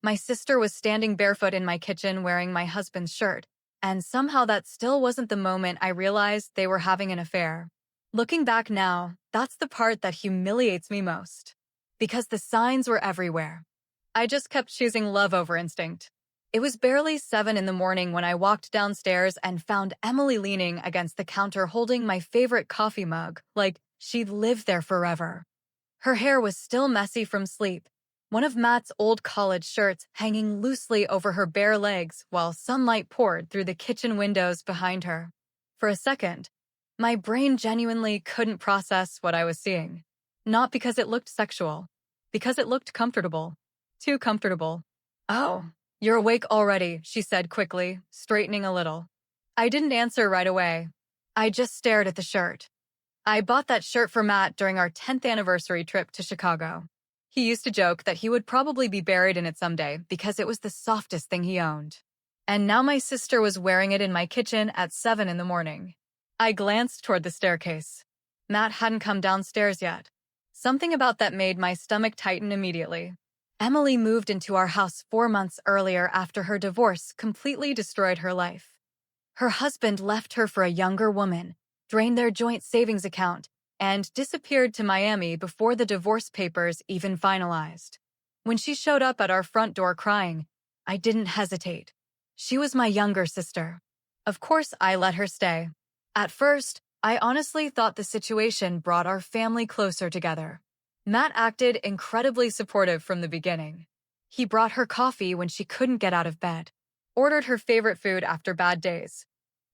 My sister was standing barefoot in my kitchen wearing my husband's shirt, and somehow that still wasn't the moment I realized they were having an affair. Looking back now, that's the part that humiliates me most. Because the signs were everywhere. I just kept choosing love over instinct. It was barely 7 in the morning when I walked downstairs and found Emily leaning against the counter holding my favorite coffee mug, like she'd lived there forever. Her hair was still messy from sleep, one of Matt's old college shirts hanging loosely over her bare legs while sunlight poured through the kitchen windows behind her. For a second, my brain genuinely couldn't process what I was seeing. Not because it looked sexual, because it looked comfortable. Too comfortable. "Oh, you're awake already," she said quickly, straightening a little. I didn't answer right away. I just stared at the shirt. I bought that shirt for Matt during our 10th anniversary trip to Chicago. He used to joke that he would probably be buried in it someday because it was the softest thing he owned. And now my sister was wearing it in my kitchen at 7 in the morning. I glanced toward the staircase. Matt hadn't come downstairs yet. Something about that made my stomach tighten immediately. Emily moved into our house 4 months earlier after her divorce completely destroyed her life. Her husband left her for a younger woman, drained their joint savings account, and disappeared to Miami before the divorce papers even finalized. When she showed up at our front door crying, I didn't hesitate. She was my younger sister. Of course, I let her stay. At first, I honestly thought the situation brought our family closer together. Matt acted incredibly supportive from the beginning. He brought her coffee when she couldn't get out of bed, ordered her favorite food after bad days,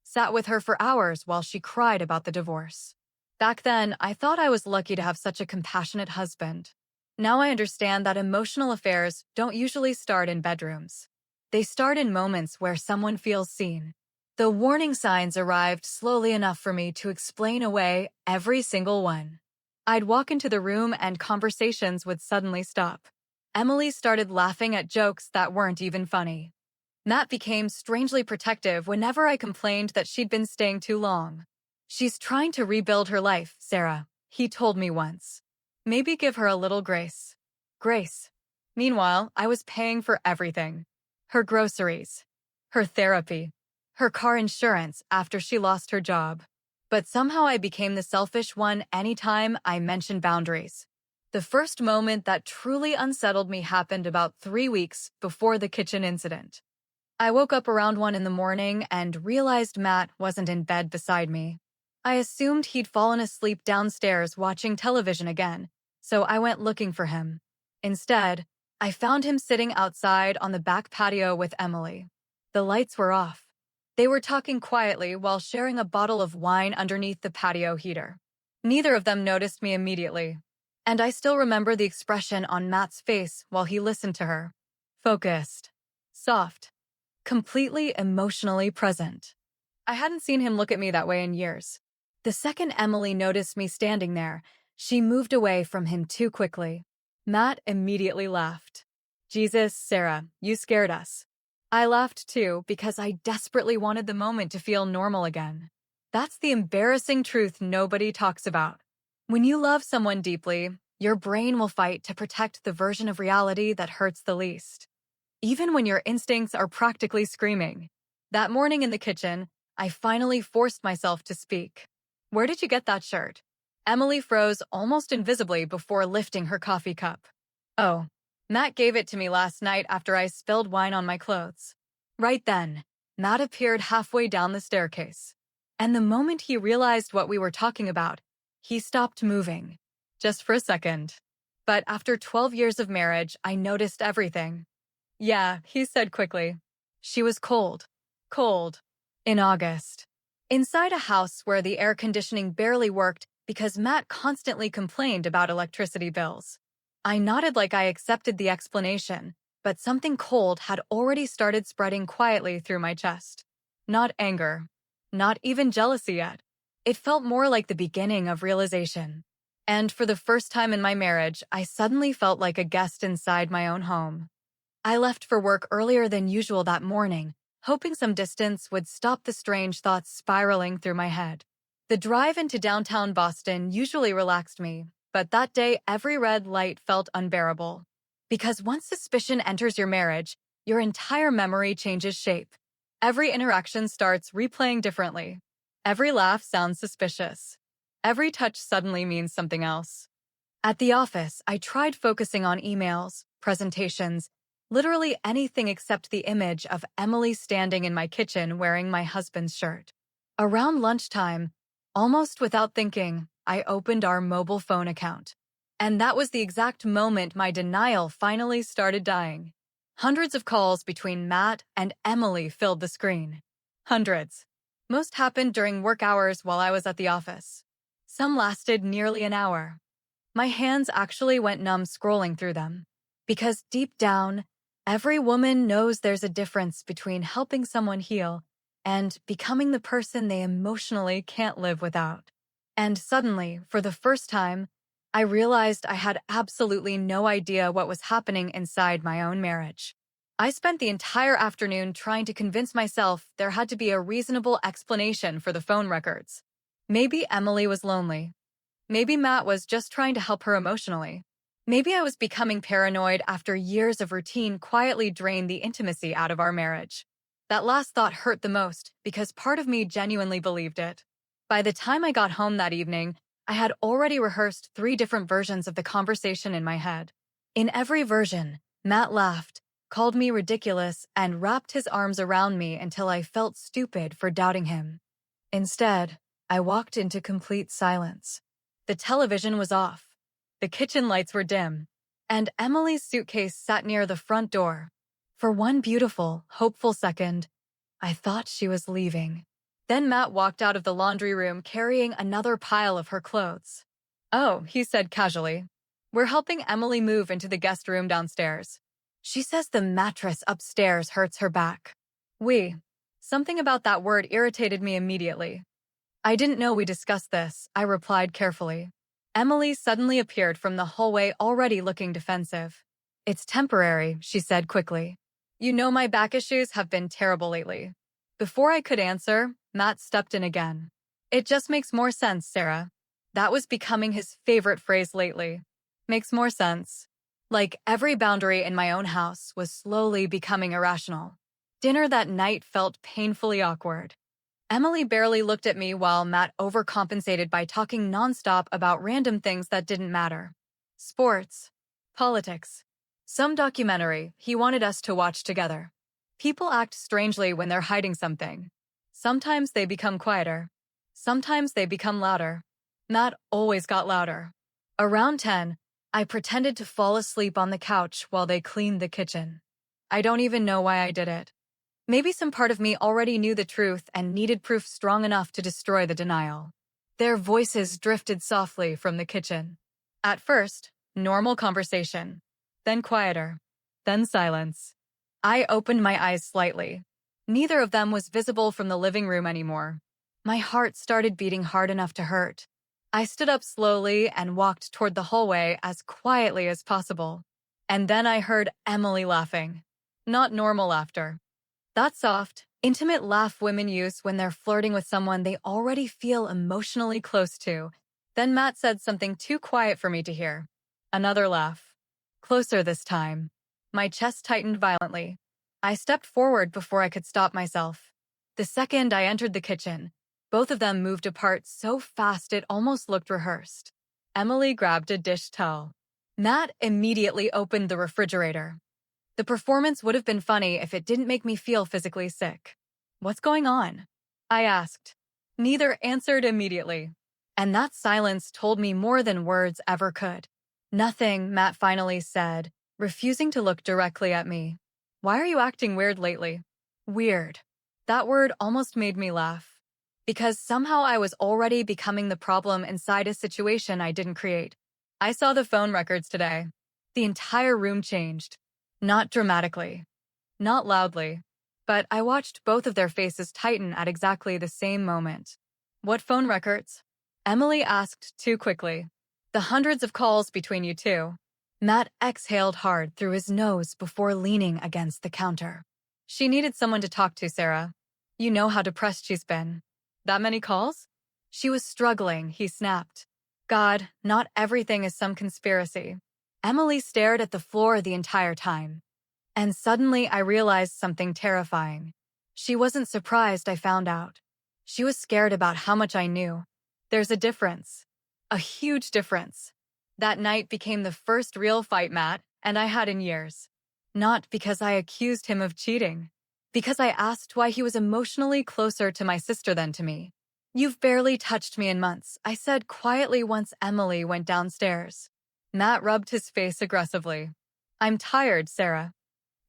sat with her for hours while she cried about the divorce. Back then, I thought I was lucky to have such a compassionate husband. Now I understand that emotional affairs don't usually start in bedrooms. They start in moments where someone feels seen. The warning signs arrived slowly enough for me to explain away every single one. I'd walk into the room and conversations would suddenly stop. Emily started laughing at jokes that weren't even funny. Matt became strangely protective whenever I complained that she'd been staying too long. "She's trying to rebuild her life, Sarah," he told me once. "Maybe give her a little grace." Grace. Meanwhile, I was paying for everything. Her groceries, her therapy, her car insurance after she lost her job. But somehow I became the selfish one anytime I mentioned boundaries. The first moment that truly unsettled me happened about 3 weeks before the kitchen incident. I woke up around 1 in the morning and realized Matt wasn't in bed beside me. I assumed he'd fallen asleep downstairs watching television again, so I went looking for him. Instead, I found him sitting outside on the back patio with Emily. The lights were off. They were talking quietly while sharing a bottle of wine underneath the patio heater. Neither of them noticed me immediately, and I still remember the expression on Matt's face while he listened to her. Focused, soft, completely emotionally present. I hadn't seen him look at me that way in years. The second Emily noticed me standing there, she moved away from him too quickly. Matt immediately laughed. "Jesus, Sarah, you scared us." I laughed too because I desperately wanted the moment to feel normal again. That's the embarrassing truth nobody talks about. When you love someone deeply, your brain will fight to protect the version of reality that hurts the least, even when your instincts are practically screaming. That morning in the kitchen, I finally forced myself to speak. "Where did you get that shirt?" Emily froze almost invisibly before lifting her coffee cup. "Oh, Matt gave it to me last night after I spilled wine on my clothes." Right then, Matt appeared halfway down the staircase. And the moment he realized what we were talking about, he stopped moving. Just for a second. But after 12 years of marriage, I noticed everything. "Yeah," he said quickly. "She was cold. Cold. In August." Inside a house where the air conditioning barely worked because Matt constantly complained about electricity bills. I nodded like I accepted the explanation, but something cold had already started spreading quietly through my chest. Not anger. Not even jealousy yet. It felt more like the beginning of realization. And for the first time in my marriage, I suddenly felt like a guest inside my own home. I left for work earlier than usual that morning, hoping some distance would stop the strange thoughts spiraling through my head. The drive into downtown Boston usually relaxed me, but that day every red light felt unbearable. Because once suspicion enters your marriage, your entire memory changes shape. Every interaction starts replaying differently. Every laugh sounds suspicious. Every touch suddenly means something else. At the office, I tried focusing on emails, presentations, literally anything except the image of Emily standing in my kitchen wearing my husband's shirt. Around lunchtime, almost without thinking, I opened our mobile phone account. And that was the exact moment my denial finally started dying. Hundreds of calls between Matt and Emily filled the screen. Hundreds. Most happened during work hours while I was at the office. Some lasted nearly an hour. My hands actually went numb scrolling through them. Because deep down, every woman knows there's a difference between helping someone heal and becoming the person they emotionally can't live without. And suddenly, for the first time, I realized I had absolutely no idea what was happening inside my own marriage. I spent the entire afternoon trying to convince myself there had to be a reasonable explanation for the phone records. Maybe Emily was lonely. Maybe Matt was just trying to help her emotionally. Maybe I was becoming paranoid after years of routine quietly drained the intimacy out of our marriage. That last thought hurt the most because part of me genuinely believed it. By the time I got home that evening, I had already rehearsed 3 different versions of the conversation in my head. In every version, Matt laughed, called me ridiculous, and wrapped his arms around me until I felt stupid for doubting him. Instead, I walked into complete silence. The television was off. The kitchen lights were dim. And Emily's suitcase sat near the front door. For one beautiful, hopeful second, I thought she was leaving. Then Matt walked out of the laundry room carrying another pile of her clothes. "Oh," he said casually. "We're helping Emily move into the guest room downstairs. She says the mattress upstairs hurts her back." We. Something about that word irritated me immediately. "I didn't know we discussed this," I replied carefully. Emily suddenly appeared from the hallway already looking defensive. "It's temporary," she said quickly. "You know my back issues have been terrible lately." Before I could answer, Matt stepped in again. "It just makes more sense, Sarah." That was becoming his favorite phrase lately. Makes more sense. Like every boundary in my own house was slowly becoming irrational. Dinner that night felt painfully awkward. Emily barely looked at me while Matt overcompensated by talking nonstop about random things that didn't matter. Sports. Politics. Some documentary he wanted us to watch together. People act strangely when they're hiding something. Sometimes they become quieter. Sometimes they become louder. Matt always got louder. Around 10, I pretended to fall asleep on the couch while they cleaned the kitchen. I don't even know why I did it. Maybe some part of me already knew the truth and needed proof strong enough to destroy the denial. Their voices drifted softly from the kitchen. At first, normal conversation. Then quieter. Then silence. I opened my eyes slightly. Neither of them was visible from the living room anymore. My heart started beating hard enough to hurt. I stood up slowly and walked toward the hallway as quietly as possible. And then I heard Emily laughing. Not normal laughter. That soft, intimate laugh women use when they're flirting with someone they already feel emotionally close to. Then Matt said something too quiet for me to hear. Another laugh. Closer this time. My chest tightened violently. I stepped forward before I could stop myself. The second I entered the kitchen, both of them moved apart so fast it almost looked rehearsed. Emily grabbed a dish towel. Matt immediately opened the refrigerator. The performance would have been funny if it didn't make me feel physically sick. "What's going on?" I asked. Neither answered immediately. And that silence told me more than words ever could. "Nothing," Matt finally said, refusing to look directly at me. "Why are you acting weird lately?" Weird. That word almost made me laugh. Because somehow I was already becoming the problem inside a situation I didn't create. I saw the phone records today. The entire room changed. Not dramatically. Not loudly. But I watched both of their faces tighten at exactly the same moment. "What phone records?" Emily asked too quickly. "The hundreds of calls between you two." Matt exhaled hard through his nose before leaning against the counter. "She needed someone to talk to, Sarah. You know how depressed she's been." "That many calls?" "She was struggling," he snapped. "God, not everything is some conspiracy." Emily stared at the floor the entire time. And suddenly I realized something terrifying. She wasn't surprised I found out. She was scared about how much I knew. There's a difference. A huge difference. That night became the first real fight Matt and I had in years. Not because I accused him of cheating. Because I asked why he was emotionally closer to my sister than to me. "You've barely touched me in months," I said quietly once Emily went downstairs. Matt rubbed his face aggressively. "I'm tired, Sarah."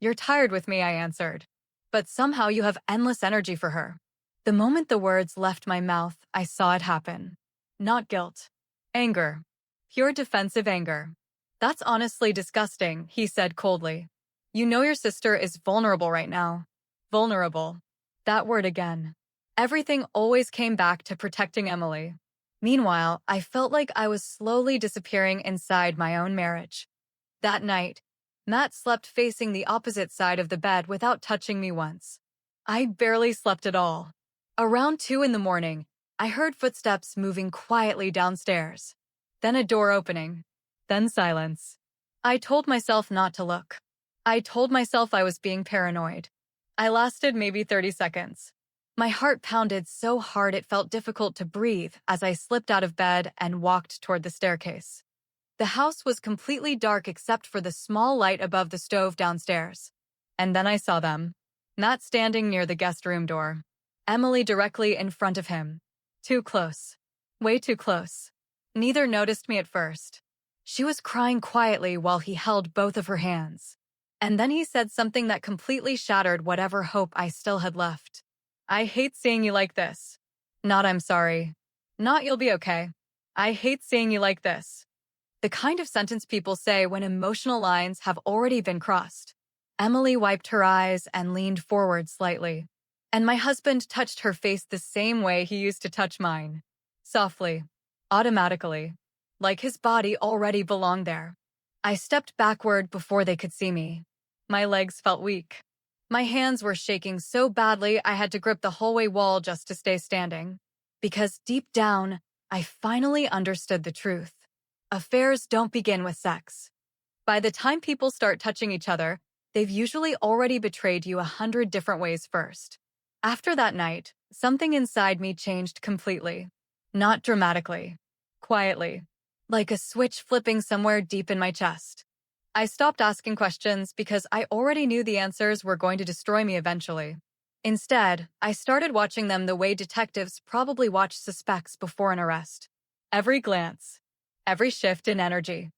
"You're tired with me," I answered. "But somehow you have endless energy for her." The moment the words left my mouth, I saw it happen. Not guilt. Anger. Pure defensive anger. "That's honestly disgusting," he said coldly. "You know your sister is vulnerable right now." Vulnerable. That word again. Everything always came back to protecting Emily. Meanwhile, I felt like I was slowly disappearing inside my own marriage. That night, Matt slept facing the opposite side of the bed without touching me once. I barely slept at all. Around 2 in the morning, I heard footsteps moving quietly downstairs. Then a door opening. Then silence. I told myself not to look. I told myself I was being paranoid. I lasted maybe 30 seconds. My heart pounded so hard it felt difficult to breathe as I slipped out of bed and walked toward the staircase. The house was completely dark except for the small light above the stove downstairs. And then I saw them. Matt standing near the guest room door. Emily directly in front of him. Too close. Way too close. Neither noticed me at first. She was crying quietly while he held both of her hands. And then he said something that completely shattered whatever hope I still had left. "I hate seeing you like this." Not "I'm sorry." Not "you'll be okay." "I hate seeing you like this." The kind of sentence people say when emotional lines have already been crossed. Emily wiped her eyes and leaned forward slightly. And my husband touched her face the same way he used to touch mine. Softly. Automatically. Like his body already belonged there. I stepped backward before they could see me. My legs felt weak. My hands were shaking so badly I had to grip the hallway wall just to stay standing. Because deep down, I finally understood the truth. Affairs don't begin with sex. By the time people start touching each other, they've usually already betrayed you 100 different ways first. After that night, something inside me changed completely. Not dramatically. Quietly. Like a switch flipping somewhere deep in my chest. I stopped asking questions because I already knew the answers were going to destroy me eventually. Instead, I started watching them the way detectives probably watch suspects before an arrest. Every glance. Every shift in energy.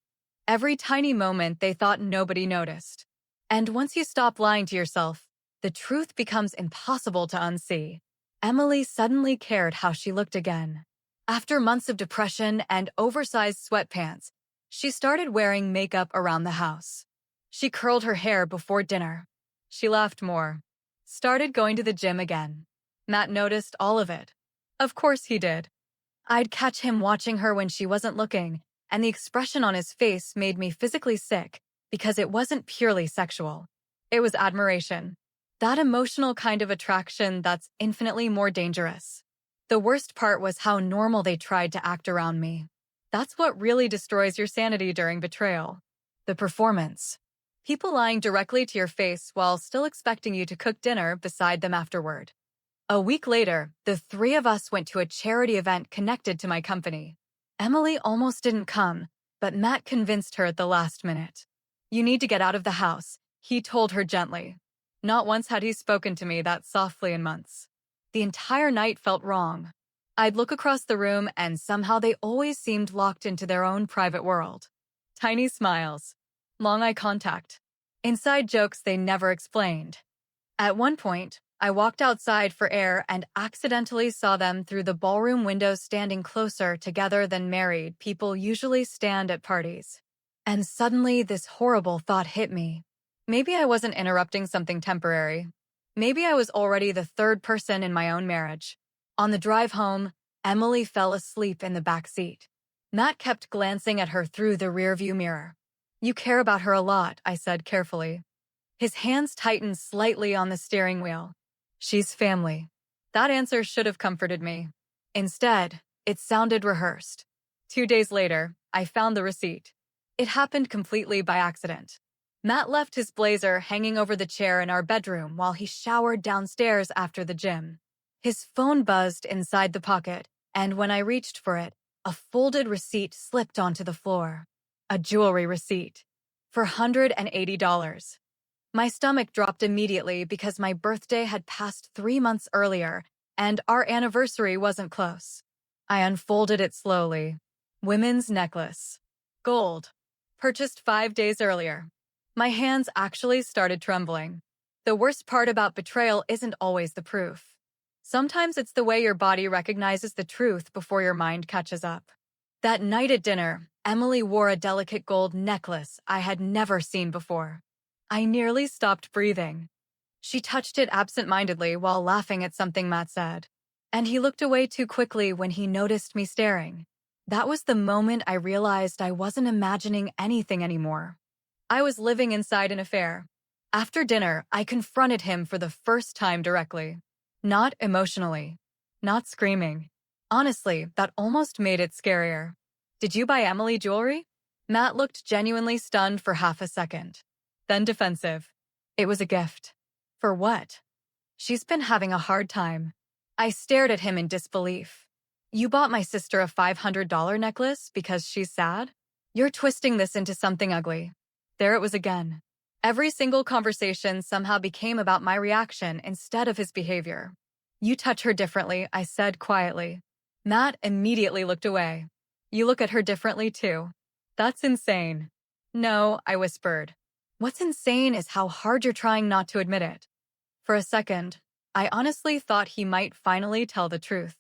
Every tiny moment they thought nobody noticed. And once you stop lying to yourself, the truth becomes impossible to unsee. Emily suddenly cared how she looked again. After months of depression and oversized sweatpants, she started wearing makeup around the house. She curled her hair before dinner. She laughed more. Started going to the gym again. Matt noticed all of it. Of course he did. I'd catch him watching her when she wasn't looking, and the expression on his face made me physically sick because it wasn't purely sexual. It was admiration. That emotional kind of attraction that's infinitely more dangerous. The worst part was how normal they tried to act around me. That's what really destroys your sanity during betrayal. The performance. People lying directly to your face while still expecting you to cook dinner beside them afterward. A week later, the three of us went to a charity event connected to my company. Emily almost didn't come, but Matt convinced her at the last minute. "You need to get out of the house," he told her gently. Not once had he spoken to me that softly in months. The entire night felt wrong. I'd look across the room and somehow they always seemed locked into their own private world. Tiny smiles. Long eye contact. Inside jokes they never explained. At one point, I walked outside for air and accidentally saw them through the ballroom window standing closer together than married people usually stand at parties. And suddenly this horrible thought hit me. Maybe I wasn't interrupting something temporary. Maybe I was already the third person in my own marriage. On the drive home, Emily fell asleep in the back seat. Matt kept glancing at her through the rearview mirror. "You care about her a lot," I said carefully. His hands tightened slightly on the steering wheel. "She's family." That answer should have comforted me. Instead, it sounded rehearsed. 2 days later, I found the receipt. It happened completely by accident. Matt left his blazer hanging over the chair in our bedroom while he showered downstairs after the gym. His phone buzzed inside the pocket, and when I reached for it, a folded receipt slipped onto the floor. A jewelry receipt. For $180. My stomach dropped immediately because my birthday had passed 3 months earlier, and our anniversary wasn't close. I unfolded it slowly. Women's necklace. Gold. Purchased 5 days earlier. My hands actually started trembling. The worst part about betrayal isn't always the proof. Sometimes it's the way your body recognizes the truth before your mind catches up. That night at dinner, Emily wore a delicate gold necklace I had never seen before. I nearly stopped breathing. She touched it absent-mindedly while laughing at something Matt said. And he looked away too quickly when he noticed me staring. That was the moment I realized I wasn't imagining anything anymore. I was living inside an affair. After dinner, I confronted him for the first time directly. Not emotionally. Not screaming. Honestly, that almost made it scarier. Did you buy Emily jewelry? Matt looked genuinely stunned for half a second. Then defensive. It was a gift. For what? She's been having a hard time. I stared at him in disbelief. You bought my sister a $500 necklace because she's sad? You're twisting this into something ugly. There it was again. Every single conversation somehow became about my reaction instead of his behavior. You touch her differently, I said quietly. Matt immediately looked away. You look at her differently too. That's insane. No, I whispered. What's insane is how hard you're trying not to admit it. For a second, I honestly thought he might finally tell the truth.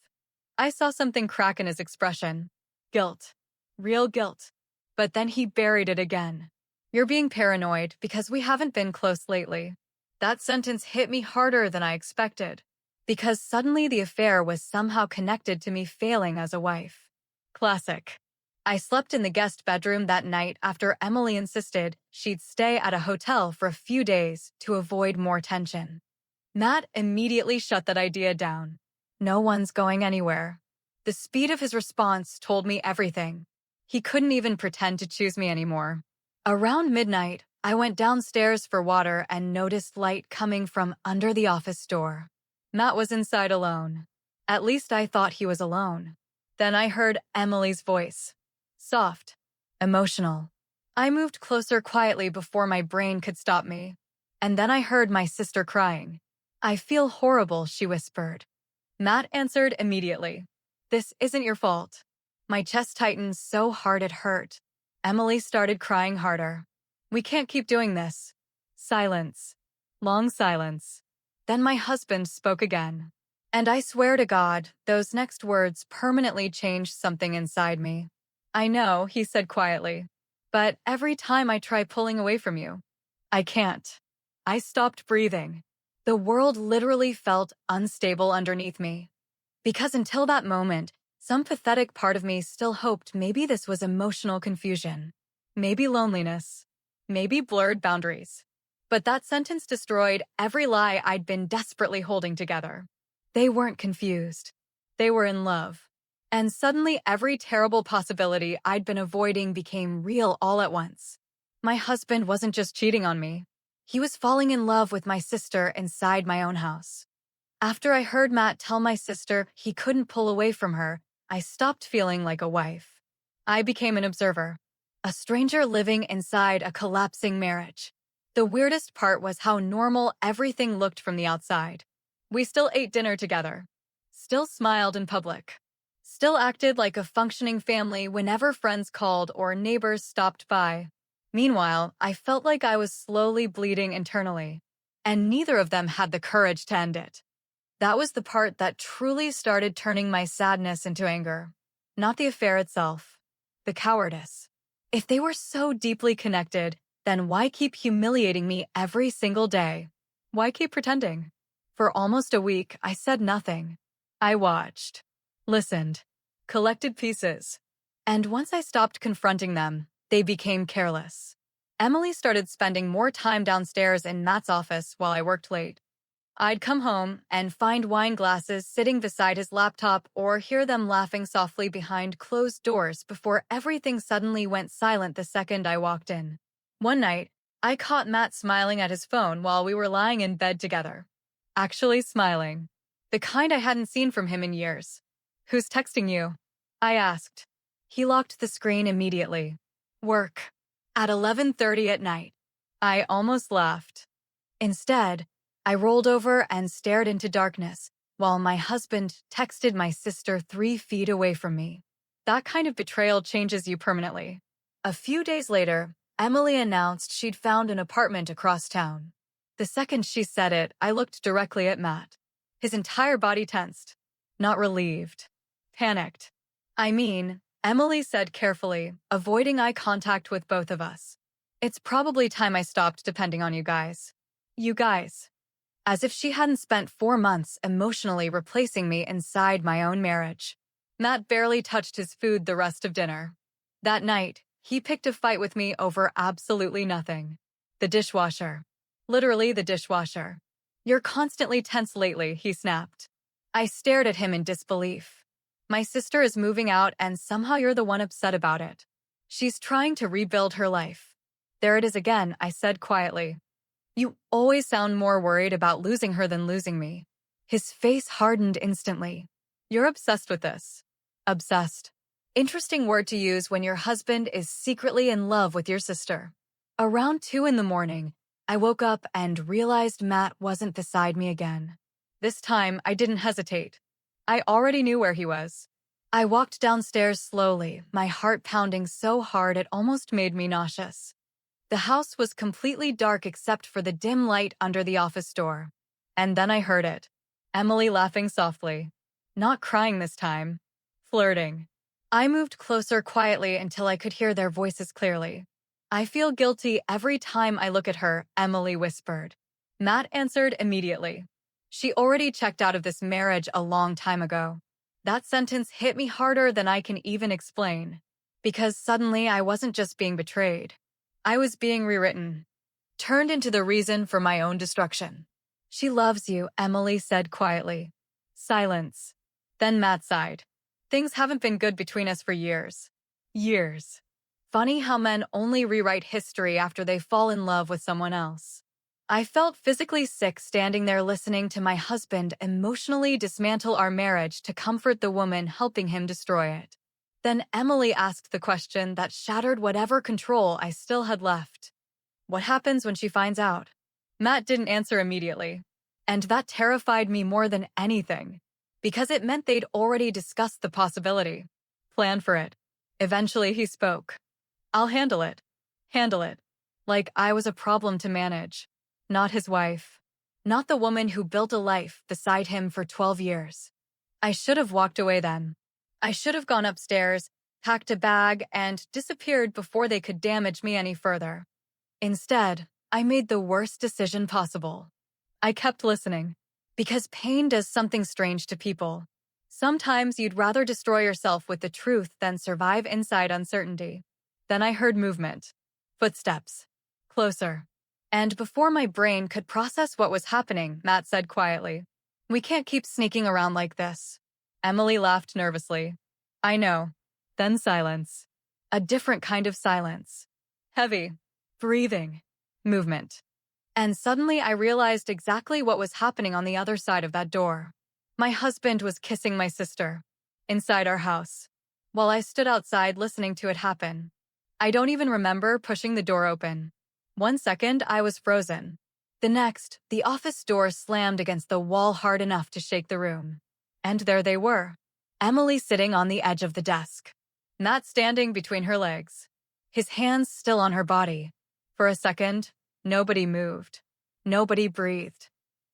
I saw something crack in his expression. Guilt. Real guilt. But then he buried it again. You're being paranoid because we haven't been close lately. That sentence hit me harder than I expected, because suddenly the affair was somehow connected to me failing as a wife. Classic. I slept in the guest bedroom that night after Emily insisted she'd stay at a hotel for a few days to avoid more tension. Matt immediately shut that idea down. No one's going anywhere. The speed of his response told me everything. He couldn't even pretend to choose me anymore. Around midnight, I went downstairs for water and noticed light coming from under the office door. Matt was inside alone. At least I thought he was alone. Then I heard Emily's voice. Soft. Emotional. I moved closer quietly before my brain could stop me. And then I heard my sister crying. I feel horrible, she whispered. Matt answered immediately. This isn't your fault. My chest tightened so hard it hurt. Emily started crying harder. We can't keep doing this. Silence. Long silence. Then my husband spoke again. And I swear to God, those next words permanently changed something inside me. I know, he said quietly. But every time I try pulling away from you, I can't. I stopped breathing. The world literally felt unstable underneath me. Because until that moment, some pathetic part of me still hoped maybe this was emotional confusion. Maybe loneliness. Maybe blurred boundaries. But that sentence destroyed every lie I'd been desperately holding together. They weren't confused. They were in love. And suddenly every terrible possibility I'd been avoiding became real all at once. My husband wasn't just cheating on me. He was falling in love with my sister inside my own house. After I heard Matt tell my sister he couldn't pull away from her, I stopped feeling like a wife. I became an observer. A stranger living inside a collapsing marriage. The weirdest part was how normal everything looked from the outside. We still ate dinner together. Still smiled in public. Still acted like a functioning family whenever friends called or neighbors stopped by. Meanwhile, I felt like I was slowly bleeding internally. And neither of them had the courage to end it. That was the part that truly started turning my sadness into anger. Not the affair itself. The cowardice. If they were so deeply connected, then why keep humiliating me every single day? Why keep pretending? For almost a week, I said nothing. I watched. Listened. Collected pieces. And once I stopped confronting them, they became careless. Emily started spending more time downstairs in Matt's office while I worked late. I'd come home and find wine glasses sitting beside his laptop or hear them laughing softly behind closed doors before everything suddenly went silent the second I walked in. One night, I caught Matt smiling at his phone while we were lying in bed together. Actually smiling. The kind I hadn't seen from him in years. "Who's texting you?" I asked. He locked the screen immediately. "Work." At 11:30 at night. I almost laughed. Instead, I rolled over and stared into darkness while my husband texted my sister 3 feet away from me. That kind of betrayal changes you permanently. A few days later, Emily announced she'd found an apartment across town. The second she said it, I looked directly at Matt. His entire body tensed. Not relieved. Panicked. Emily said carefully, avoiding eye contact with both of us. "It's probably time I stopped depending on you guys." You guys. As if she hadn't spent 4 months emotionally replacing me inside my own marriage. Matt barely touched his food the rest of dinner. That night, he picked a fight with me over absolutely nothing. The dishwasher. Literally the dishwasher. "You're constantly tense lately," he snapped. I stared at him in disbelief. "My sister is moving out and somehow you're the one upset about it. She's trying to rebuild her life." "There it is again," I said quietly. "You always sound more worried about losing her than losing me." His face hardened instantly. "You're obsessed with this." Obsessed. Interesting word to use when your husband is secretly in love with your sister. Around 2 in the morning, I woke up and realized Matt wasn't beside me again. This time, I didn't hesitate. I already knew where he was. I walked downstairs slowly, my heart pounding so hard it almost made me nauseous. The house was completely dark except for the dim light under the office door. And then I heard it. Emily laughing softly. Not crying this time. Flirting. I moved closer quietly until I could hear their voices clearly. "I feel guilty every time I look at her," Emily whispered. Matt answered immediately. "She already checked out of this marriage a long time ago." That sentence hit me harder than I can even explain. Because suddenly I wasn't just being betrayed. I was being rewritten, turned into the reason for my own destruction. "She loves you," Emily said quietly. Silence. Then Matt sighed. "Things haven't been good between us for years." Years. Funny how men only rewrite history after they fall in love with someone else. I felt physically sick standing there listening to my husband emotionally dismantle our marriage to comfort the woman helping him destroy it. Then Emily asked the question that shattered whatever control I still had left. "What happens when she finds out?" Matt didn't answer immediately. And that terrified me more than anything, because it meant they'd already discussed the possibility. Planned for it. Eventually he spoke. "I'll handle it." Handle it. Like I was a problem to manage. Not his wife. Not the woman who built a life beside him for 12 years. I should have walked away then. I should have gone upstairs, packed a bag, and disappeared before they could damage me any further. Instead, I made the worst decision possible. I kept listening. Because pain does something strange to people. Sometimes you'd rather destroy yourself with the truth than survive inside uncertainty. Then I heard movement. Footsteps. Closer. And before my brain could process what was happening, Matt said quietly, "We can't keep sneaking around like this." Emily laughed nervously. "I know." Then silence. A different kind of silence. Heavy. Breathing. Movement. And suddenly I realized exactly what was happening on the other side of that door. My husband was kissing my sister. Inside our house. While I stood outside listening to it happen. I don't even remember pushing the door open. 1 second, I was frozen. The next, the office door slammed against the wall hard enough to shake the room. And there they were. Emily sitting on the edge of the desk. Matt standing between her legs. His hands still on her body. For a second, nobody moved. Nobody breathed.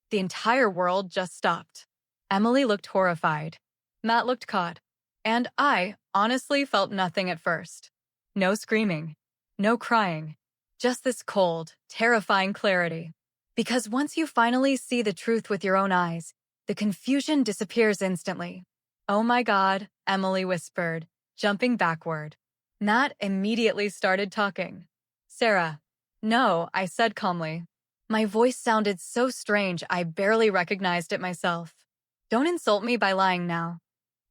The entire world just stopped. Emily looked horrified. Matt looked caught. And I honestly felt nothing at first. No screaming. No crying. Just this cold, terrifying clarity. Because once you finally see the truth with your own eyes, the confusion disappears instantly. "Oh my God," Emily whispered, jumping backward. Matt immediately started talking. "Sarah." "No," I said calmly. My voice sounded so strange I barely recognized it myself. Don't insult me by lying now.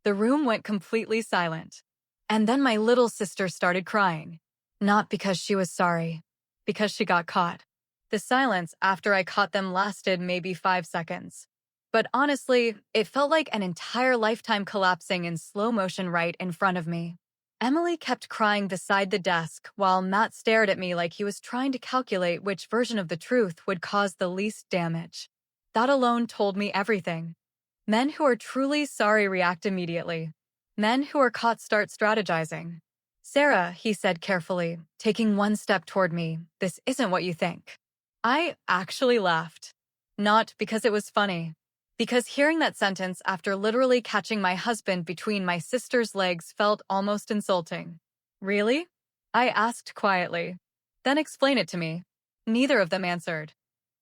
The room went completely silent. And then my little sister started crying. Not because she was sorry, because she got caught. The silence after I caught them lasted maybe 5 seconds. But honestly, it felt like an entire lifetime collapsing in slow motion right in front of me. Emily kept crying beside the desk while Matt stared at me like he was trying to calculate which version of the truth would cause the least damage. That alone told me everything. Men who are truly sorry react immediately. Men who are caught start strategizing. Sarah, he said carefully, taking one step toward me, this isn't what you think. I actually laughed. Not because it was funny. Because hearing that sentence after literally catching my husband between my sister's legs felt almost insulting. Really? I asked quietly. Then explain it to me. Neither of them answered.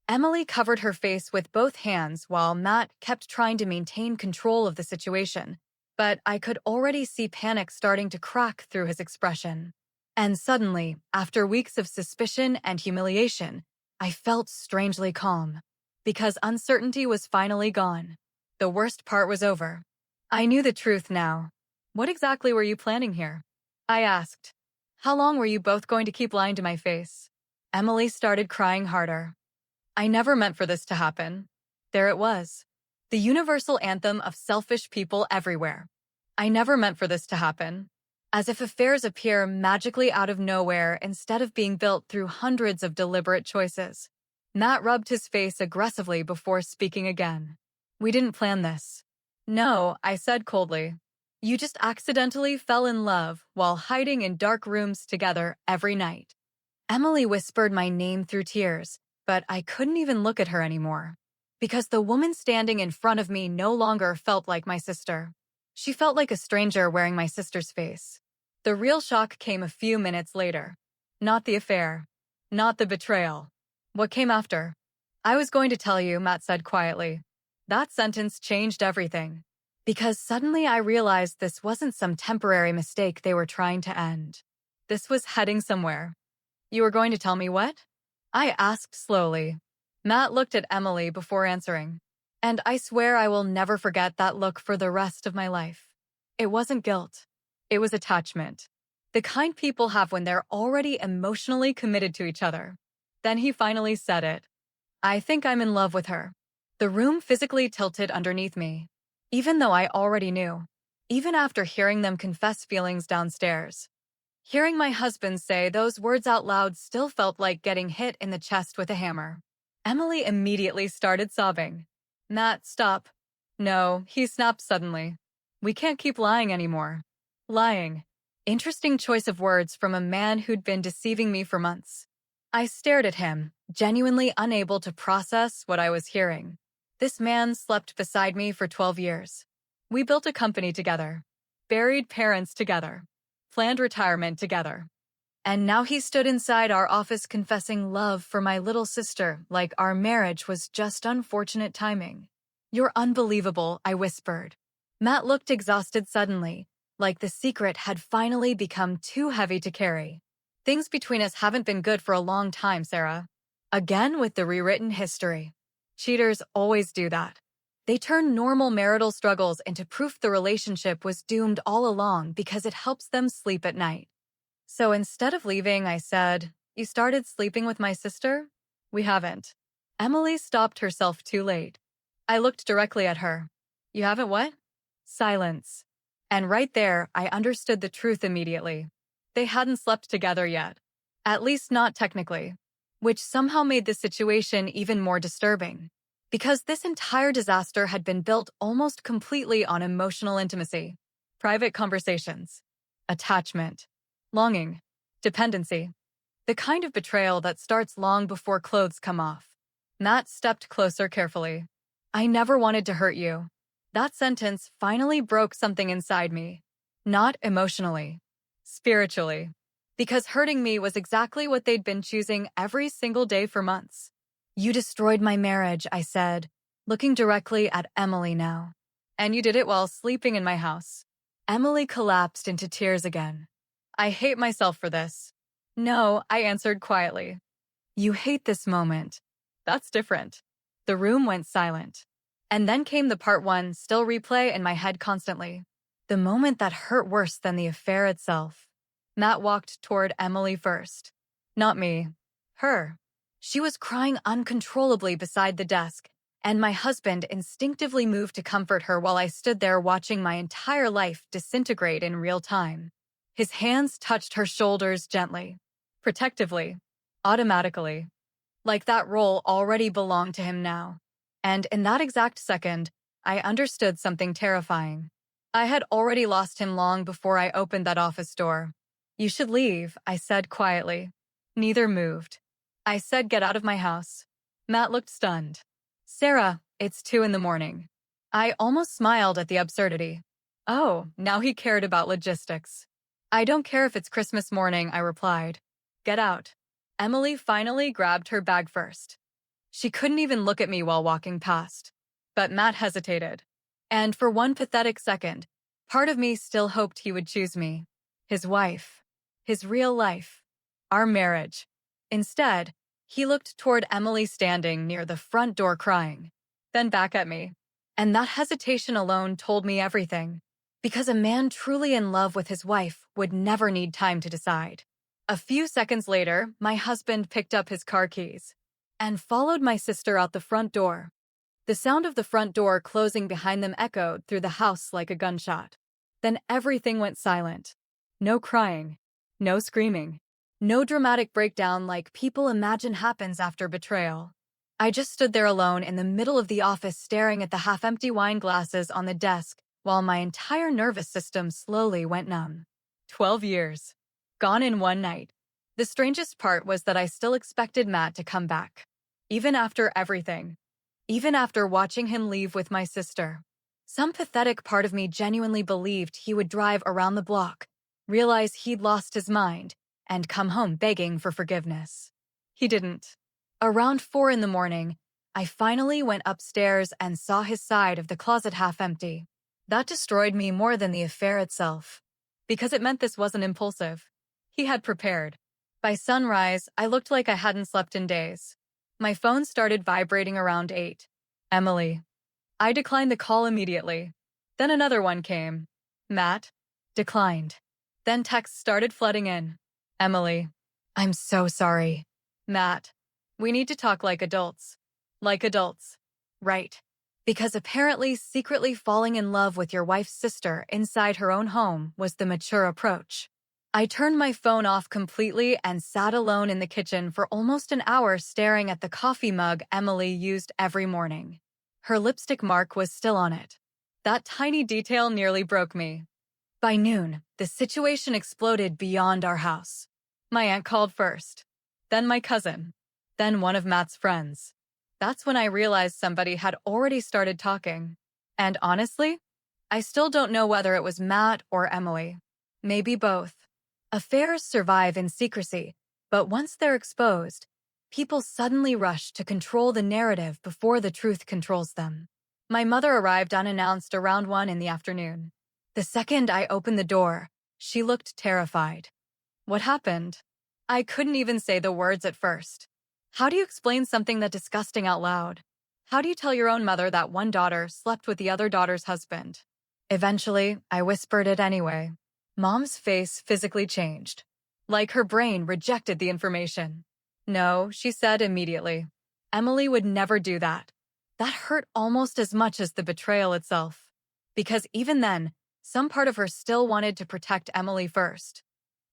Emily covered her face with both hands while Matt kept trying to maintain control of the situation, but I could already see panic starting to crack through his expression. And suddenly, after weeks of suspicion and humiliation, I felt strangely calm. Because uncertainty was finally gone. The worst part was over. I knew the truth now. What exactly were you planning here? I asked. How long were you both going to keep lying to my face? Emily started crying harder. I never meant for this to happen. There it was. The universal anthem of selfish people everywhere. I never meant for this to happen. As if affairs appear magically out of nowhere instead of being built through hundreds of deliberate choices. Matt rubbed his face aggressively before speaking again. We didn't plan this. No, I said coldly. You just accidentally fell in love while hiding in dark rooms together every night. Emily whispered my name through tears, but I couldn't even look at her anymore. Because the woman standing in front of me no longer felt like my sister. She felt like a stranger wearing my sister's face. The real shock came a few minutes later. Not the affair. Not the betrayal. What came after? I was going to tell you, Matt said quietly. That sentence changed everything. Because suddenly I realized this wasn't some temporary mistake they were trying to end. This was heading somewhere. You were going to tell me what? I asked slowly. Matt looked at Emily before answering. And I swear I will never forget that look for the rest of my life. It wasn't guilt. It was attachment. The kind people have when they're already emotionally committed to each other. Then he finally said it. I think I'm in love with her. The room physically tilted underneath me. Even though I already knew. Even after hearing them confess feelings downstairs. Hearing my husband say those words out loud still felt like getting hit in the chest with a hammer. Emily immediately started sobbing. Matt, stop. No, he snapped suddenly. We can't keep lying anymore. Lying. Interesting choice of words from a man who'd been deceiving me for months. I stared at him, genuinely unable to process what I was hearing. This man slept beside me for 12 years. We built a company together. Buried parents together. Planned retirement together. And now he stood inside our office confessing love for my little sister like our marriage was just unfortunate timing. You're unbelievable, I whispered. Matt looked exhausted suddenly, like the secret had finally become too heavy to carry. Things between us haven't been good for a long time, Sarah. Again with the rewritten history. Cheaters always do that. They turn normal marital struggles into proof the relationship was doomed all along because it helps them sleep at night. So instead of leaving, I said, you started sleeping with my sister? We haven't. Emily stopped herself too late. I looked directly at her. You haven't what? Silence. And right there, I understood the truth immediately. They hadn't slept together yet. At least not technically. Which somehow made the situation even more disturbing. Because this entire disaster had been built almost completely on emotional intimacy. Private conversations. Attachment. Longing. Dependency. The kind of betrayal that starts long before clothes come off. Matt stepped closer carefully. I never wanted to hurt you. That sentence finally broke something inside me. Not emotionally. Spiritually. Because hurting me was exactly what they'd been choosing every single day for months. You destroyed my marriage, I said, looking directly at Emily now. And you did it while sleeping in my house. Emily collapsed into tears again. I hate myself for this. No, I answered quietly. You hate this moment. That's different. The room went silent. And then came the part one still replay in my head constantly. The moment that hurt worse than the affair itself. Matt walked toward Emily first. Not me. Her. She was crying uncontrollably beside the desk, and my husband instinctively moved to comfort her while I stood there watching my entire life disintegrate in real time. His hands touched her shoulders gently, protectively, automatically, like that role already belonged to him now. And in that exact second, I understood something terrifying. I had already lost him long before I opened that office door. You should leave, I said quietly. Neither moved. I said, get out of my house. Matt looked stunned. Sarah, it's 2 in the morning. I almost smiled at the absurdity. Oh, now he cared about logistics. I don't care if it's Christmas morning, I replied. Get out. Emily finally grabbed her bag first. She couldn't even look at me while walking past. But Matt hesitated. And for one pathetic second, part of me still hoped he would choose me. His wife. His real life. Our marriage. Instead, he looked toward Emily standing near the front door crying, then back at me. And that hesitation alone told me everything. Because a man truly in love with his wife would never need time to decide. A few seconds later, my husband picked up his car keys and followed my sister out the front door. The sound of the front door closing behind them echoed through the house like a gunshot. Then everything went silent. No crying, no screaming, no dramatic breakdown like people imagine happens after betrayal. I just stood there alone in the middle of the office staring at the half-empty wine glasses on the desk while my entire nervous system slowly went numb. 12 years. Gone in one night. The strangest part was that I still expected Matt to come back. Even after everything. Even after watching him leave with my sister. Some pathetic part of me genuinely believed he would drive around the block, realize he'd lost his mind, and come home begging for forgiveness. He didn't. Around 4 in the morning, I finally went upstairs and saw his side of the closet half empty. That destroyed me more than the affair itself. Because it meant this wasn't impulsive. He had prepared. By sunrise, I looked like I hadn't slept in days. My phone started vibrating around 8. Emily. I declined the call immediately. Then another one came. Matt. Declined. Then texts started flooding in. Emily. I'm so sorry. Matt. We need to talk like adults. Like adults. Right. Because apparently secretly falling in love with your wife's sister inside her own home was the mature approach. I turned my phone off completely and sat alone in the kitchen for almost an hour staring at the coffee mug Emily used every morning. Her lipstick mark was still on it. That tiny detail nearly broke me. By noon, the situation exploded beyond our house. My aunt called first, then my cousin, then one of Matt's friends. That's when I realized somebody had already started talking. And honestly, I still don't know whether it was Matt or Emily. Maybe both. Affairs survive in secrecy, but once they're exposed, people suddenly rush to control the narrative before the truth controls them. My mother arrived unannounced around 1 in the afternoon. The second I opened the door, she looked terrified. What happened? I couldn't even say the words at first. How do you explain something that disgusting out loud? How do you tell your own mother that one daughter slept with the other daughter's husband? Eventually, I whispered it anyway. Mom's face physically changed, like her brain rejected the information. No, she said immediately. Emily would never do that. That hurt almost as much as the betrayal itself. Because even then, some part of her still wanted to protect Emily first.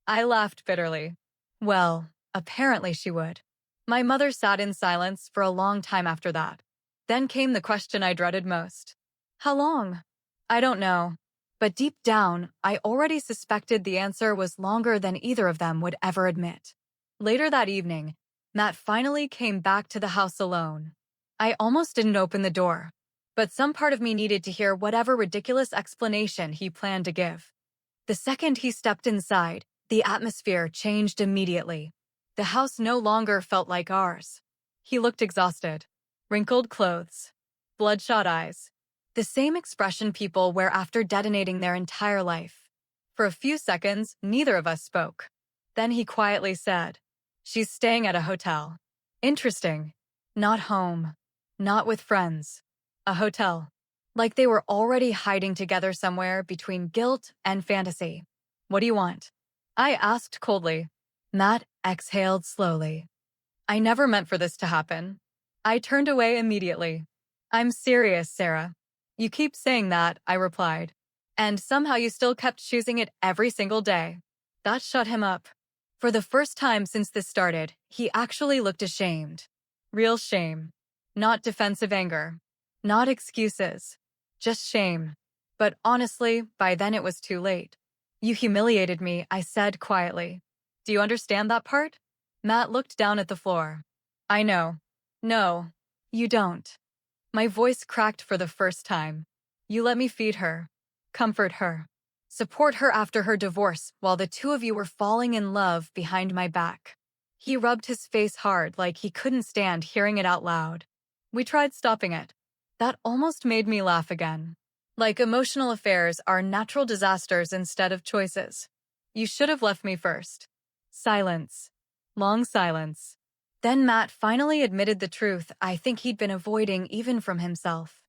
I laughed bitterly. Well, apparently she would. My mother sat in silence for a long time after that. Then came the question I dreaded most. How long? I don't know. But deep down, I already suspected the answer was longer than either of them would ever admit. Later that evening, Matt finally came back to the house alone. I almost didn't open the door, but some part of me needed to hear whatever ridiculous explanation he planned to give. The second he stepped inside, the atmosphere changed immediately. The house no longer felt like ours. He looked exhausted. Wrinkled clothes. Bloodshot eyes. The same expression people wear after detonating their entire life. For a few seconds, neither of us spoke. Then he quietly said, "She's staying at a hotel." Interesting. Not home. Not with friends. A hotel. Like they were already hiding together somewhere between guilt and fantasy. What do you want? I asked coldly. Matt exhaled slowly. I never meant for this to happen. I turned away immediately. I'm serious, Sarah. You keep saying that, I replied. And somehow you still kept choosing it every single day. That shut him up. For the first time since this started, he actually looked ashamed. Real shame. Not defensive anger. Not excuses. Just shame. But honestly, by then it was too late. You humiliated me, I said quietly. Do you understand that part? Matt looked down at the floor. I know. No, you don't. My voice cracked for the first time. You let me feed her, comfort her, support her after her divorce while the two of you were falling in love behind my back. He rubbed his face hard like he couldn't stand hearing it out loud. We tried stopping it. That almost made me laugh again. Like emotional affairs are natural disasters instead of choices. You should have left me first. Silence. Long silence. Then Matt finally admitted the truth I think he'd been avoiding even from himself.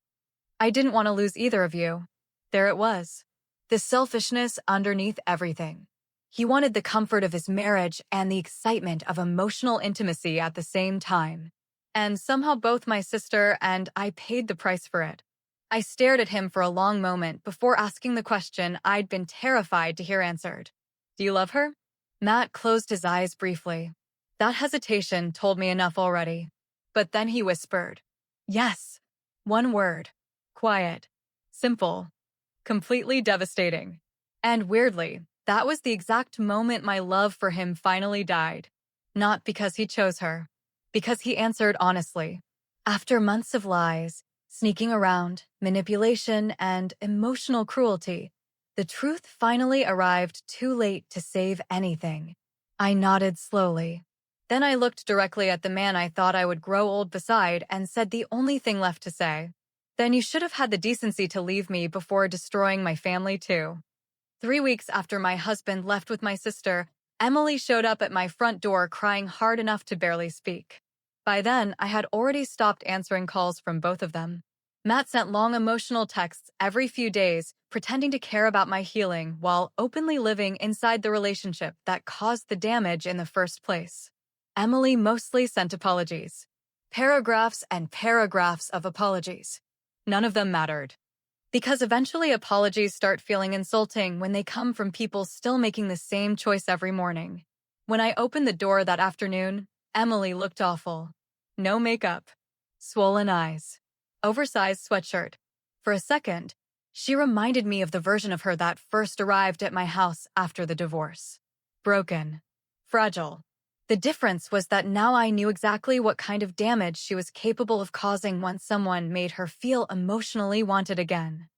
I didn't want to lose either of you. There it was. The selfishness underneath everything. He wanted the comfort of his marriage and the excitement of emotional intimacy at the same time. And somehow both my sister and I paid the price for it. I stared at him for a long moment before asking the question I'd been terrified to hear answered. Do you love her? Matt closed his eyes briefly. That hesitation told me enough already. But then he whispered, yes. One word. Quiet. Simple. Completely devastating. And weirdly, that was the exact moment my love for him finally died. Not because he chose her. Because he answered honestly. After months of lies, sneaking around, manipulation, and emotional cruelty, the truth finally arrived too late to save anything. I nodded slowly. Then I looked directly at the man I thought I would grow old beside and said the only thing left to say. Then you should have had the decency to leave me before destroying my family too. 3 weeks after my husband left with my sister, Emily showed up at my front door crying hard enough to barely speak. By then, I had already stopped answering calls from both of them. Matt sent long emotional texts every few days, pretending to care about my healing while openly living inside the relationship that caused the damage in the first place. Emily mostly sent apologies. Paragraphs and paragraphs of apologies. None of them mattered. Because eventually apologies start feeling insulting when they come from people still making the same choice every morning. When I opened the door that afternoon, Emily looked awful. No makeup. Swollen eyes. Oversized sweatshirt. For a second, she reminded me of the version of her that first arrived at my house after the divorce. Broken. Fragile. The difference was that now I knew exactly what kind of damage she was capable of causing once someone made her feel emotionally wanted again.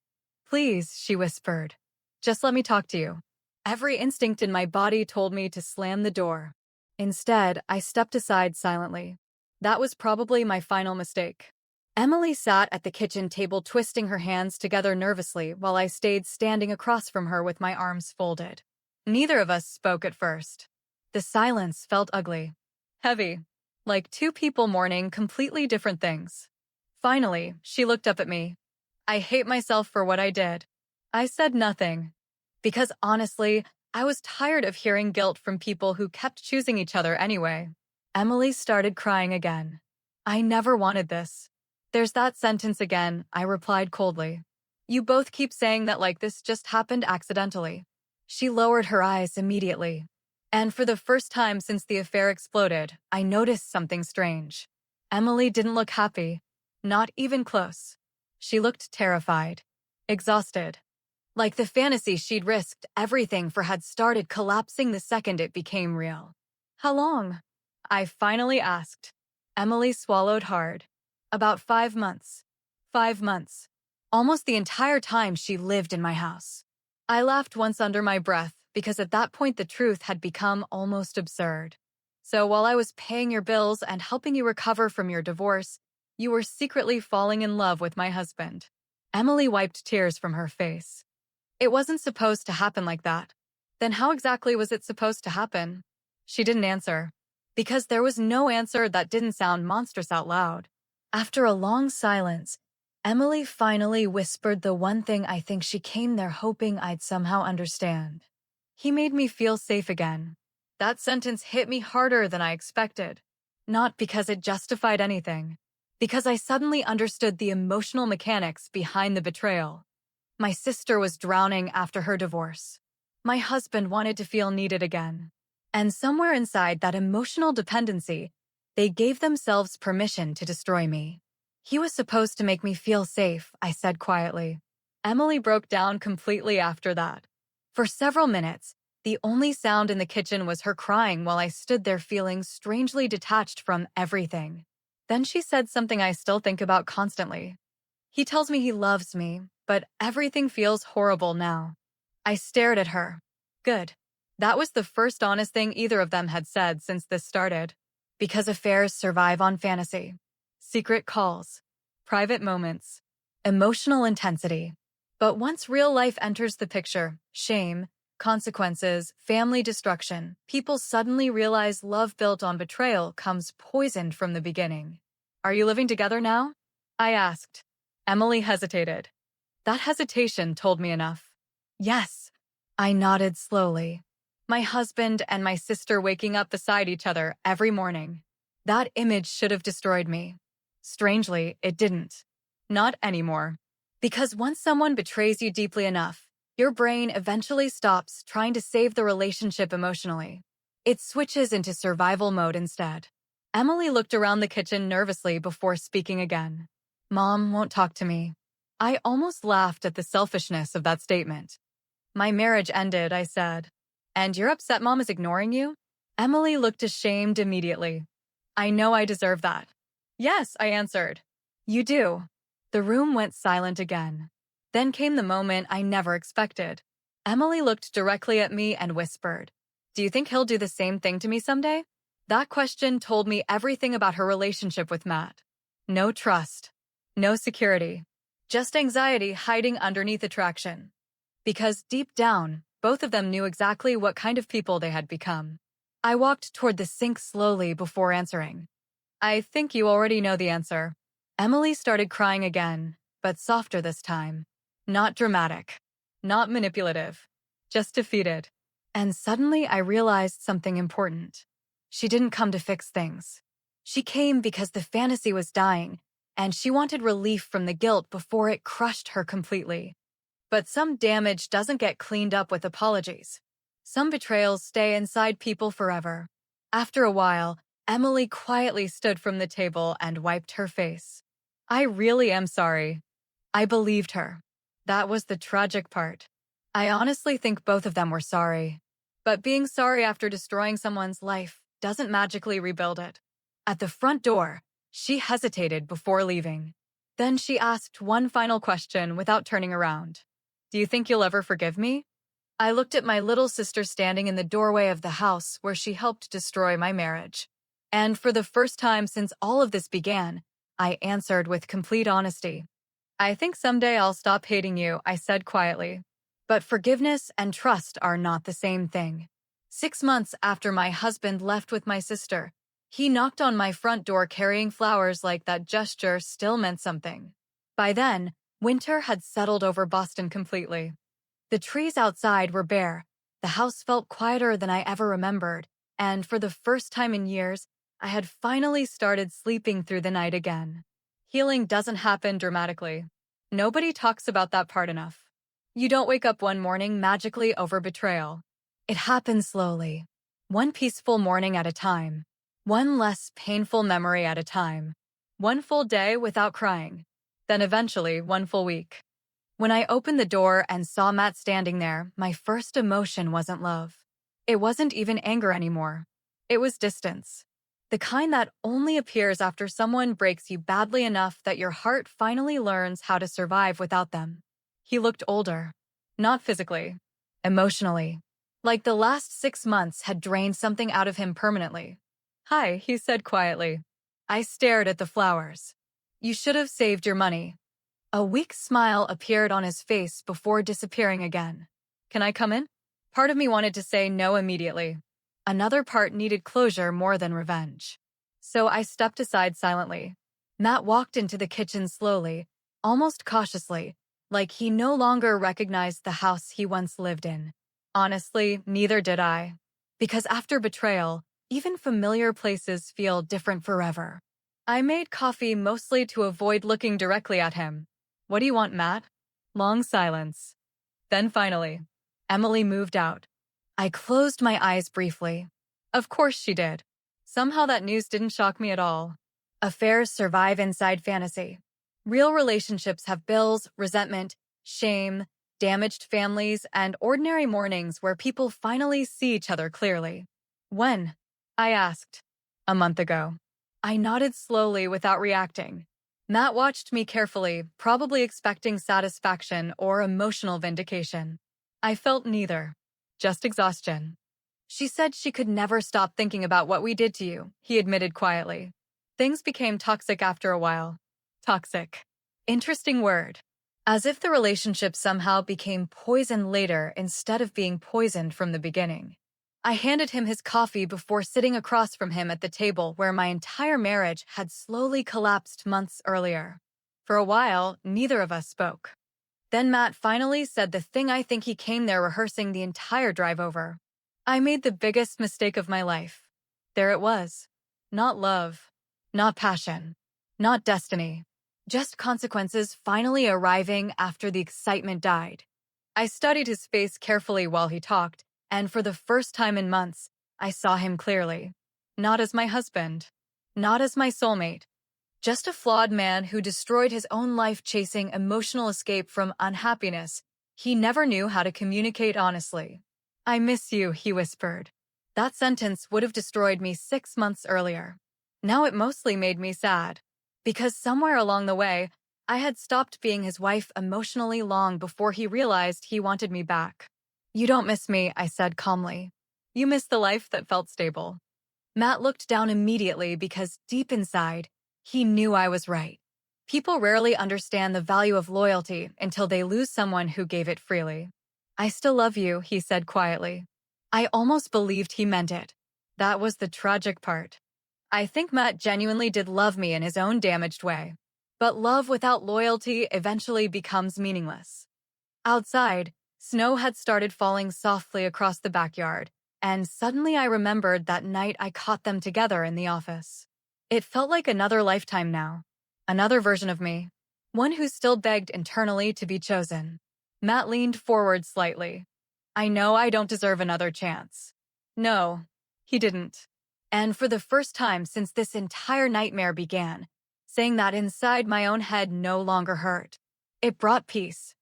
Please, she whispered. Just let me talk to you. Every instinct in my body told me to slam the door. Instead, I stepped aside silently. That was probably my final mistake. Emily sat at the kitchen table twisting her hands together nervously while I stayed standing across from her with my arms folded. Neither of us spoke at first. The silence felt ugly. Heavy. Like two people mourning completely different things. Finally, she looked up at me. I hate myself for what I did. I said nothing. Because honestly, I was tired of hearing guilt from people who kept choosing each other anyway. Emily started crying again. I never wanted this. There's that sentence again, I replied coldly. You both keep saying that like this just happened accidentally. She lowered her eyes immediately. And for the first time since the affair exploded, I noticed something strange. Emily didn't look happy. Not even close. She looked terrified. Exhausted. Like the fantasy she'd risked everything for had started collapsing the second it became real. How long? I finally asked. Emily swallowed hard. About 5 months. 5 months. Almost the entire time she lived in my house. I laughed once under my breath because at that point the truth had become almost absurd. So while I was paying your bills and helping you recover from your divorce, you were secretly falling in love with my husband. Emily wiped tears from her face. It wasn't supposed to happen like that. Then how exactly was it supposed to happen? She didn't answer. because there was no answer that didn't sound monstrous out loud. After a long silence, Emily finally whispered the one thing I think she came there hoping I'd somehow understand. He made me feel safe again. That sentence hit me harder than I expected. Not because it justified anything, because I suddenly understood the emotional mechanics behind the betrayal. My sister was drowning after her divorce. My husband wanted to feel needed again. And somewhere inside that emotional dependency, they gave themselves permission to destroy me. He was supposed to make me feel safe, I said quietly. Emily broke down completely after that. For several minutes, the only sound in the kitchen was her crying while I stood there feeling strangely detached from everything. Then she said something I still think about constantly. He tells me he loves me, but everything feels horrible now. I stared at her. Good. That was the first honest thing either of them had said since this started. Because affairs survive on fantasy. Secret calls. Private moments. Emotional intensity. But once real life enters the picture, shame, consequences, family destruction, people suddenly realize love built on betrayal comes poisoned from the beginning. Are you living together now? I asked. Emily hesitated. That hesitation told me enough. Yes. I nodded slowly. My husband and my sister waking up beside each other every morning. That image should have destroyed me. Strangely, it didn't. Not anymore. Because once someone betrays you deeply enough, your brain eventually stops trying to save the relationship emotionally. It switches into survival mode instead. Emily looked around the kitchen nervously before speaking again. Mom won't talk to me. I almost laughed at the selfishness of that statement. My marriage ended, I said. And you're upset Mom is ignoring you? Emily looked ashamed immediately. I know I deserve that. Yes, I answered. You do. The room went silent again. Then came the moment I never expected. Emily looked directly at me and whispered, Do you think he'll do the same thing to me someday? That question told me everything about her relationship with Matt. No trust. No security. Just anxiety hiding underneath attraction. Because deep down, both of them knew exactly what kind of people they had become. I walked toward the sink slowly before answering. I think you already know the answer. Emily started crying again, but softer this time. Not dramatic. Not manipulative. Just defeated. And suddenly I realized something important. She didn't come to fix things. She came because the fantasy was dying, and she wanted relief from the guilt before it crushed her completely. But some damage doesn't get cleaned up with apologies. Some betrayals stay inside people forever. After a while, Emily quietly stood from the table and wiped her face. I really am sorry. I believed her. That was the tragic part. I honestly think both of them were sorry. But being sorry after destroying someone's life doesn't magically rebuild it. At the front door, she hesitated before leaving. Then she asked one final question without turning around. Do you think you'll ever forgive me? I looked at my little sister standing in the doorway of the house where she helped destroy my marriage. And for the first time since all of this began, I answered with complete honesty. I think someday I'll stop hating you, I said quietly. But forgiveness and trust are not the same thing. 6 months after my husband left with my sister, he knocked on my front door carrying flowers like that gesture still meant something. By then, winter had settled over Boston completely. The trees outside were bare, the house felt quieter than I ever remembered, and for the first time in years, I had finally started sleeping through the night again. Healing doesn't happen dramatically. Nobody talks about that part enough. You don't wake up one morning magically over betrayal. It happens slowly. One peaceful morning at a time. One less painful memory at a time. One full day without crying. Then eventually, one full week. When I opened the door and saw Matt standing there, my first emotion wasn't love. It wasn't even anger anymore. It was distance. The kind that only appears after someone breaks you badly enough that your heart finally learns how to survive without them. He looked older. Not physically. Emotionally. Like the last 6 months had drained something out of him permanently. Hi, he said quietly. I stared at the flowers. You should have saved your money. A weak smile appeared on his face before disappearing again. Can I come in? Part of me wanted to say no immediately. Another part needed closure more than revenge. So I stepped aside silently. Matt walked into the kitchen slowly, almost cautiously, like he no longer recognized the house he once lived in. Honestly, neither did I. Because after betrayal, even familiar places feel different forever. I made coffee mostly to avoid looking directly at him. "What do you want, Matt?" Long silence. Then finally, Emily moved out. I closed my eyes briefly. Of course she did. Somehow that news didn't shock me at all. Affairs survive inside fantasy. Real relationships have bills, resentment, shame, damaged families, and ordinary mornings where people finally see each other clearly. When? I asked. A month ago. I nodded slowly without reacting. Matt watched me carefully, probably expecting satisfaction or emotional vindication. I felt neither. Just exhaustion. "She said she could never stop thinking about what we did to you," he admitted quietly. "Things became toxic after a while." Toxic. Interesting word. As if the relationship somehow became poison later instead of being poisoned from the beginning. I handed him his coffee before sitting across from him at the table where my entire marriage had slowly collapsed months earlier. For a while, neither of us spoke. Then Matt finally said the thing I think he came there rehearsing the entire drive over. "I made the biggest mistake of my life." There it was. Not love. Not passion. Not destiny. Just consequences finally arriving after the excitement died. I studied his face carefully while he talked, and for the first time in months, I saw him clearly. Not as my husband. Not as my soulmate. Just a flawed man who destroyed his own life chasing emotional escape from unhappiness. He never knew how to communicate honestly. "I miss you," he whispered. That sentence would have destroyed me 6 months earlier. Now it mostly made me sad. Because somewhere along the way, I had stopped being his wife emotionally long before he realized he wanted me back. "You don't miss me," I said calmly. "You miss the life that felt stable." Matt looked down immediately because deep inside, he knew I was right. People rarely understand the value of loyalty until they lose someone who gave it freely. "I still love you," he said quietly. I almost believed he meant it. That was the tragic part. I think Matt genuinely did love me in his own damaged way. But love without loyalty eventually becomes meaningless. Outside, snow had started falling softly across the backyard, and suddenly I remembered that night I caught them together in the office. It felt like another lifetime now. Another version of me. One who still begged internally to be chosen. Matt leaned forward slightly. "I know I don't deserve another chance." No, he didn't. And for the first time since this entire nightmare began, saying that inside my own head no longer hurt. It brought peace.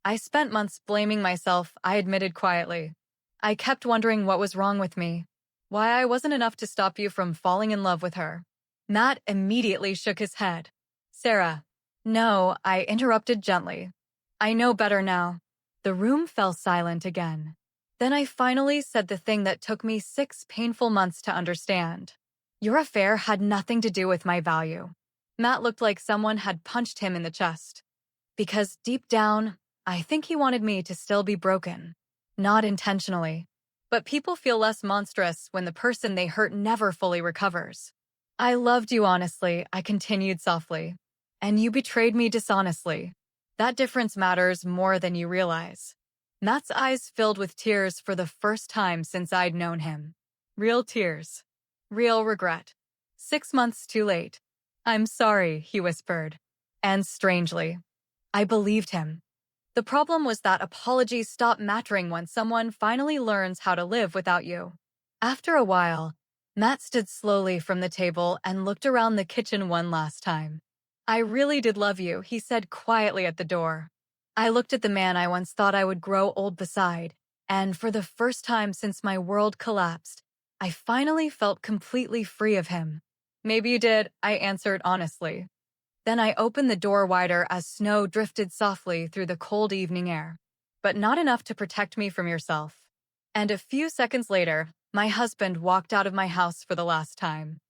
I spent months blaming myself, I admitted quietly. I kept wondering what was wrong with me. Why I wasn't enough to stop you from falling in love with her. Matt immediately shook his head. "Sarah." "No," I interrupted gently. "I know better now." The room fell silent again. Then I finally said the thing that took me 6 painful months to understand. "Your affair had nothing to do with my value." Matt looked like someone had punched him in the chest. Because deep down, I think he wanted me to still be broken. Not intentionally. But people feel less monstrous when the person they hurt never fully recovers. "I loved you honestly," I continued softly. "And you betrayed me dishonestly. That difference matters more than you realize." Matt's eyes filled with tears for the first time since I'd known him. Real tears. Real regret. 6 months too late. "I'm sorry," he whispered. And strangely, I believed him. The problem was that apologies stop mattering when someone finally learns how to live without you. After a while, Matt stood slowly from the table and looked around the kitchen one last time. "I really did love you," he said quietly at the door. I looked at the man I once thought I would grow old beside, and for the first time since my world collapsed, I finally felt completely free of him. "Maybe you did," I answered honestly. Then I opened the door wider as snow drifted softly through the cold evening air. "But not enough to protect me from yourself." And a few seconds later, my husband walked out of my house for the last time.